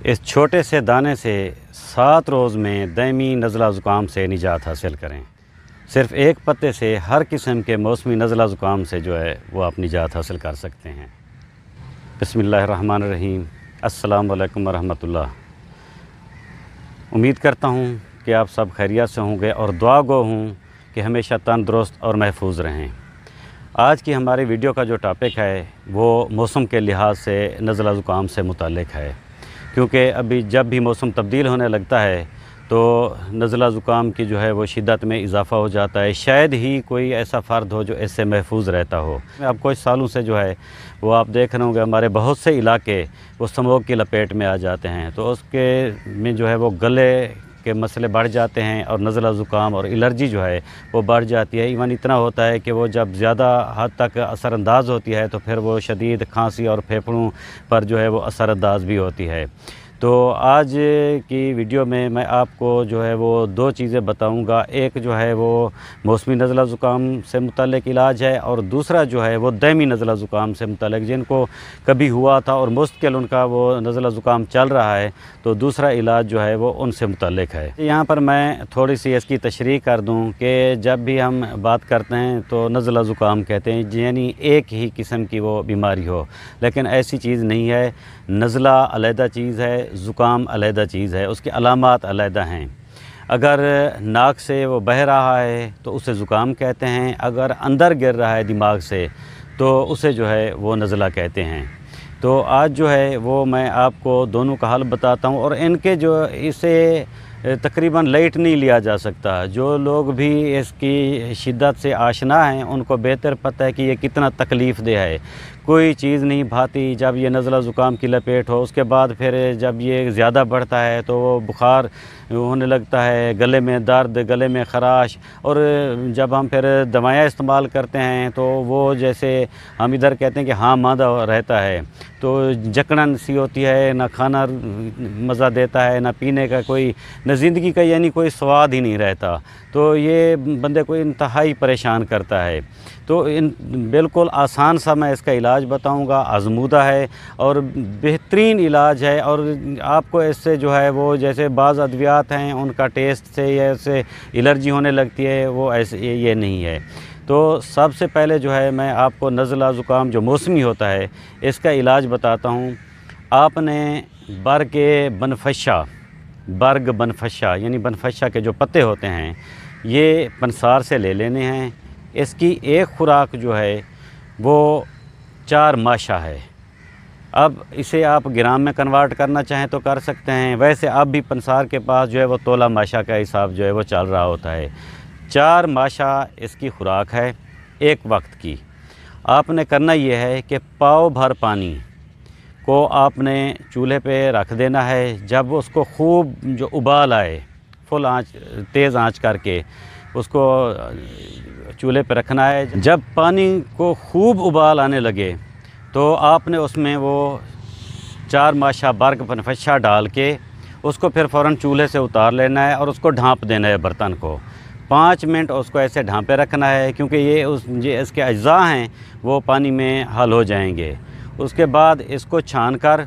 اس چھوٹے سے دانے سے 7 روز میں دائمی نزلہ زکام سے نجات حاصل کریں۔ صرف ایک پتے سے ہر قسم کے موسمی نزلہ زکام سے جو ہے وہ آپ نجات حاصل کر سکتے ہیں۔ بسم اللہ الرحمن الرحیم۔ السلام علیکم ورحمۃ اللہ۔ امید کرتا ہوں کہ آپ سب خیریت سے ہوں گے اور دعا گو ہوں کہ ہمیشہ تندرست اور محفوظ رہیں۔ آج کی ہماری ویڈیو کا جو ٹاپک ہے وہ موسم کے لحاظ سے نزلہ زکام سے متعلق ہے، کیونکہ ابھی جب بھی موسم تبدیل ہونے لگتا ہے تو نزلہ زکام کی جو ہے وہ شدت میں اضافہ ہو جاتا ہے۔ شاید ہی کوئی ایسا فرد ہو جو اس سے محفوظ رہتا ہو۔ اب کچھ سالوں سے جو ہے وہ آپ دیکھ رہے ہوں گے ہمارے بہت سے علاقے وہ اسموگ کی لپیٹ میں آ جاتے ہیں، تو اس کے میں جو ہے وہ گلے کے مسئلے بڑھ جاتے ہیں اور نزلہ زکام اور الرجی جو ہے وہ بڑھ جاتی ہے۔ ایون اتنا ہوتا ہے کہ وہ جب زیادہ حد تک اثر انداز ہوتی ہے تو پھر وہ شدید کھانسی اور پھیپھڑوں پر جو ہے وہ اثر انداز بھی ہوتی ہے۔ تو آج کی ویڈیو میں میں آپ کو جو ہے وہ 2 چیزیں بتاؤں گا۔ ایک جو ہے وہ موسمی نزلہ زکام سے متعلق علاج ہے، اور دوسرا جو ہے وہ دائمی نزلہ زکام سے متعلق، جن کو کبھی ہوا تھا اور مستقل ان کا وہ نزلہ زکام چل رہا ہے، تو دوسرا علاج جو ہے وہ ان سے متعلق ہے۔ یہاں پر میں تھوڑی سی اس کی تشریح کر دوں کہ جب بھی ہم بات کرتے ہیں تو نزلہ زکام کہتے ہیں یعنی ایک ہی قسم کی وہ بیماری ہو، لیکن ایسی چیز نہیں ہے۔ نزلہ علیحدہ چیز ہے، زکام علیحدہ چیز ہے، اس کی علامات علیحدہ ہیں۔ اگر ناک سے وہ بہہ رہا ہے تو اسے زکام کہتے ہیں، اگر اندر گر رہا ہے دماغ سے تو اسے جو ہے وہ نزلہ کہتے ہیں۔ تو آج جو ہے وہ میں آپ کو دونوں کا حل بتاتا ہوں، اور ان کے جو اسے تقریباً لائٹ نہیں لیا جا سکتا۔ جو لوگ بھی اس کی شدت سے آشنا ہیں ان کو بہتر پتہ ہے کہ یہ کتنا تکلیف دہ ہے۔ کوئی چیز نہیں بھاتی جب یہ نزلہ زکام کی لپیٹ ہو، اس کے بعد پھر جب یہ زیادہ بڑھتا ہے تو وہ بخار ہونے لگتا ہے، گلے میں درد، گلے میں خراش، اور جب ہم پھر دوائیں استعمال کرتے ہیں تو وہ جیسے ہم ادھر کہتے ہیں کہ ہاں ماندہ رہتا ہے، تو جکڑن سی ہوتی ہے، نہ کھانا مزہ دیتا ہے، نہ پینے کا کوئی، نہ زندگی کا یعنی کوئی سواد ہی نہیں رہتا۔ تو یہ بندے کو انتہائی پریشان کرتا ہے۔ تو بالکل آسان سا میں اس کا علاج بتاؤں گا، آزمودہ ہے اور بہترین علاج ہے، اور آپ کو اس سے جو ہے وہ جیسے بعض ادویات ہیں ان کا ٹیسٹ سے یا اس سے الرجی ہونے لگتی ہے، وہ ایسے یہ نہیں ہے۔ تو سب سے پہلے جو ہے میں آپ کو نزلہ زکام جو موسمی ہوتا ہے اس کا علاج بتاتا ہوں۔ آپ نے برگ بنفشہ یعنی بنفشہ کے جو پتے ہوتے ہیں یہ پنسار سے لے لینے ہیں۔ اس کی ایک خوراک جو ہے وہ 4 ماشا ہے۔ اب اسے آپ گرام میں کنورٹ کرنا چاہیں تو کر سکتے ہیں، ویسے اب بھی پنسار کے پاس جو ہے وہ تولہ ماشا کا حساب جو ہے وہ چل رہا ہوتا ہے۔ 4 ماشا اس کی خوراک ہے ایک وقت کی۔ آپ نے کرنا یہ ہے کہ پاؤ بھر پانی کو آپ نے چولہے پہ رکھ دینا ہے۔ جب اس کو خوب جو ابال آئے، فل آنچ، تیز آنچ کر کے اس کو چولہے پہ رکھنا ہے۔ جب پانی کو خوب ابال آنے لگے تو آپ نے اس میں وہ 4 ماشا برگ بنفشہ ڈال کے اس کو پھر فوراً چولہے سے اتار لینا ہے اور اس کو ڈھانپ دینا ہے برتن کو۔ 5 منٹ اس کو ایسے ڈھانپے رکھنا ہے، کیونکہ یہ اس کے اجزاء ہیں وہ پانی میں حل ہو جائیں گے۔ اس کے بعد اس کو چھان کر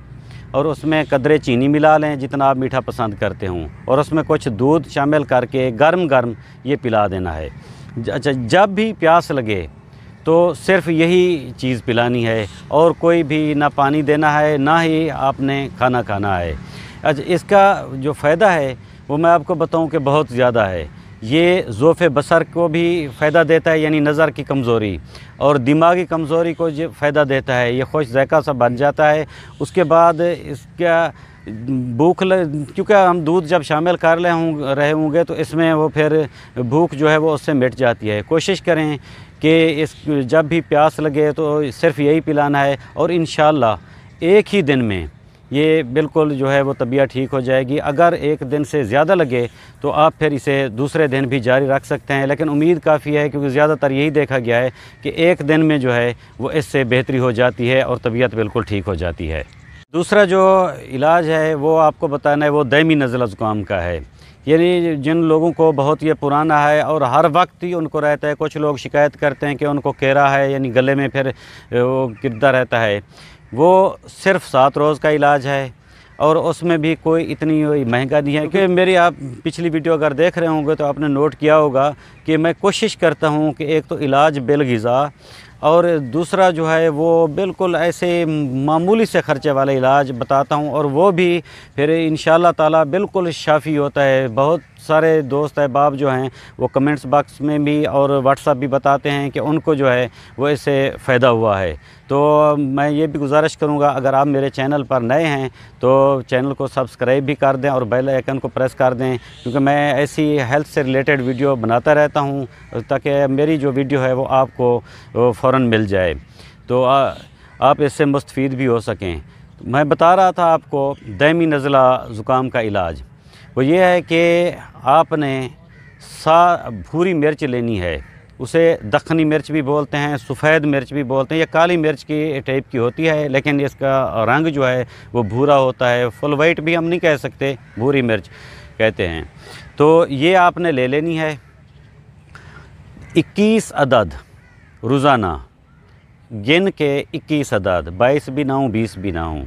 اور اس میں قدرے چینی ملا لیں جتنا آپ میٹھا پسند کرتے ہوں، اور اس میں کچھ دودھ شامل کر کے گرم گرم یہ پلا دینا ہے۔ اچھا، جب بھی پیاس لگے تو صرف یہی چیز پلانی ہے، اور کوئی بھی نہ پانی دینا ہے نہ ہی آپ نے کھانا کھانا ہے۔ اچھا، اس کا جو فائدہ ہے وہ میں آپ کو بتاؤں کہ بہت زیادہ ہے۔ یہ ذوف بصر کو بھی فائدہ دیتا ہے، یعنی نظر کی کمزوری اور دماغی کمزوری کو فائدہ دیتا ہے۔ یہ خوش ذائقہ سا بن جاتا ہے۔ اس کے بعد اس کا کیونکہ ہم دودھ جب شامل کر رہے ہوں گے تو اس میں وہ پھر بھوک جو ہے وہ اس سے مٹ جاتی ہے۔ کوشش کریں کہ جب بھی پیاس لگے تو صرف یہی پلانا ہے، اور انشاءاللہ ایک ہی دن میں یہ بالکل جو ہے وہ طبیعت ٹھیک ہو جائے گی۔ اگر ایک دن سے زیادہ لگے تو آپ پھر اسے دوسرے دن بھی جاری رکھ سکتے ہیں، لیکن امید کافی ہے کیونکہ زیادہ تر یہی دیکھا گیا ہے کہ ایک دن میں جو ہے وہ اس سے بہتری ہو جاتی ہے اور طبیعت بالکل ٹھیک ہو جاتی ہے۔ دوسرا جو علاج ہے وہ آپ کو بتانا ہے وہ دائمی نزلہ زکام کا ہے، یعنی جن لوگوں کو بہت یہ پرانا ہے اور ہر وقت ہی ان کو رہتا ہے۔ کچھ لوگ شکایت کرتے ہیں کہ ان کو کیرا ہے، یعنی گلے میں پھر وہ گرتا رہتا ہے۔ وہ صرف 7 روز کا علاج ہے۔ اور اس میں بھی کوئی اتنی مہنگا نہیں ہے کہ میری آپ پچھلی ویڈیو اگر دیکھ رہے ہوں گے تو آپ نے نوٹ کیا ہوگا کہ میں کوشش کرتا ہوں کہ ایک تو علاج بالغذا اور دوسرا جو ہے وہ بالکل ایسے معمولی سے خرچے والا علاج بتاتا ہوں، اور وہ بھی پھر انشاءاللہ تعالی بالکل شافی ہوتا ہے۔ بہت سارے دوست احباب جو ہیں وہ کمنٹس باکس میں بھی اور واٹس ایپ بھی بتاتے ہیں کہ ان کو جو ہے وہ اس سے فائدہ ہوا ہے۔ تو میں یہ بھی گزارش کروں گا، اگر آپ میرے چینل پر نئے ہیں تو چینل کو سبسکرائب بھی کر دیں اور بیل آئیکن کو پریس کر دیں، کیونکہ میں ایسی ہیلتھ سے ریلیٹڈ ویڈیو بناتا رہتا ہوں تاکہ میری جو ویڈیو ہے وہ آپ کو فوراً مل جائے، تو آپ اس سے مستفید بھی ہو سکیں۔ میں بتا رہا تھا آپ کو دائمی نزلہ زکام کا علاج، وہ یہ ہے کہ آپ نے بھوری مرچ لینی ہے، اسے دکنی مرچ بھی بولتے ہیں، سفید مرچ بھی بولتے ہیں، یہ کالی مرچ کی ٹائپ کی ہوتی ہے، لیکن اس کا رنگ جو ہے وہ بھورا ہوتا ہے، فل وائٹ بھی ہم نہیں کہہ سکتے، بھوری مرچ کہتے ہیں۔ تو یہ آپ نے لے لینی ہے 21 عدد روزانہ، گن کے 21 عدد، 22 بھی نہ ہوں 20 بھی نہ ہوں،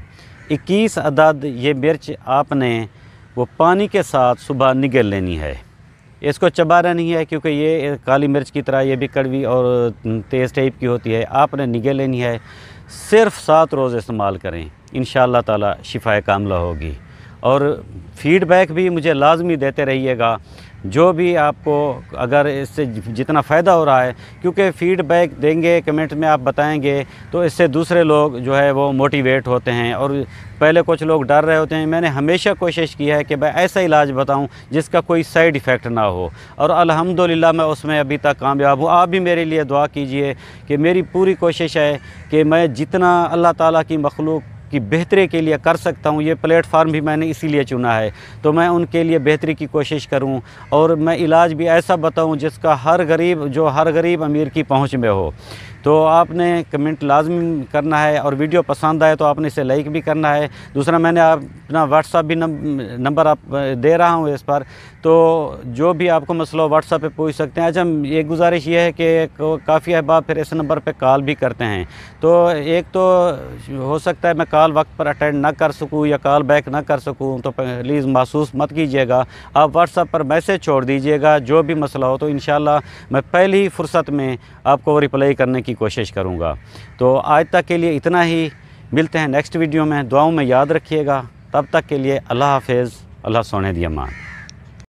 21 عدد یہ مرچ آپ نے وہ پانی کے ساتھ صبح نگل لینی ہے۔ اس کو چبانا نہیں ہے کیونکہ یہ کالی مرچ کی طرح یہ بھی کڑوی اور تیز ٹائپ کی ہوتی ہے، آپ نے نگل لینی ہے۔ صرف 7 روز استعمال کریں، انشاءاللہ تعالی شفا کاملہ ہوگی، اور فیڈ بیک بھی مجھے لازمی دیتے رہیے گا، جو بھی آپ کو اگر اس سے جتنا فائدہ ہو رہا ہے، کیونکہ فیڈ بیک دیں گے، کمنٹ میں آپ بتائیں گے تو اس سے دوسرے لوگ جو ہے وہ موٹیویٹ ہوتے ہیں، اور پہلے کچھ لوگ ڈر رہے ہوتے ہیں۔ میں نے ہمیشہ کوشش کی ہے کہ میں ایسا علاج بتاؤں جس کا کوئی سائیڈ ایفیکٹ نہ ہو، اور الحمدللہ میں اس میں ابھی تک کامیاب ہوں۔ آپ بھی میرے لیے دعا کیجئے کہ میری پوری کوشش ہے کہ میں جتنا اللہ تعالیٰ کی مخلوق کی بہتری کے لیے کر سکتا ہوں، یہ پلیٹ فارم بھی میں نے اسی لیے چنا ہے، تو میں ان کے لیے بہتری کی کوشش کروں، اور میں علاج بھی ایسا بتاؤں جس کا ہر غریب امیر کی پہنچ میں ہو۔ تو آپ نے کمنٹ لازمی کرنا ہے، اور ویڈیو پسند آئے تو آپ نے اسے لائک بھی کرنا ہے۔ دوسرا، میں نے اپنا واٹس ایپ بھی نمبر آپ دے رہا ہوں اس پر، تو جو بھی آپ کو مسئلہ ہو واٹس ایپ پہ پوچھ سکتے ہیں۔ اچھا، ایک گزارش یہ ہے کہ کافی احباب پھر اس نمبر پہ کال بھی کرتے ہیں، تو ایک تو ہو سکتا ہے میں کال وقت پر اٹینڈ نہ کر سکوں یا کال بیک نہ کر سکوں، تو پلیز محسوس مت کیجیے گا، آپ واٹس ایپ پر میسیج چھوڑ دیجیے گا جو بھی مسئلہ ہو، تو انشاءاللہ میں پہلی ہی فرصت میں آپ کو رپلائی کرنے کی کوشش کروں گا۔ تو آج تک کے لیے اتنا ہی، ملتے ہیں نیکسٹ ویڈیو میں، دعاؤں میں یاد رکھیے گا، تب تک کے لیے اللہ حافظ، اللہ سونے دی امان۔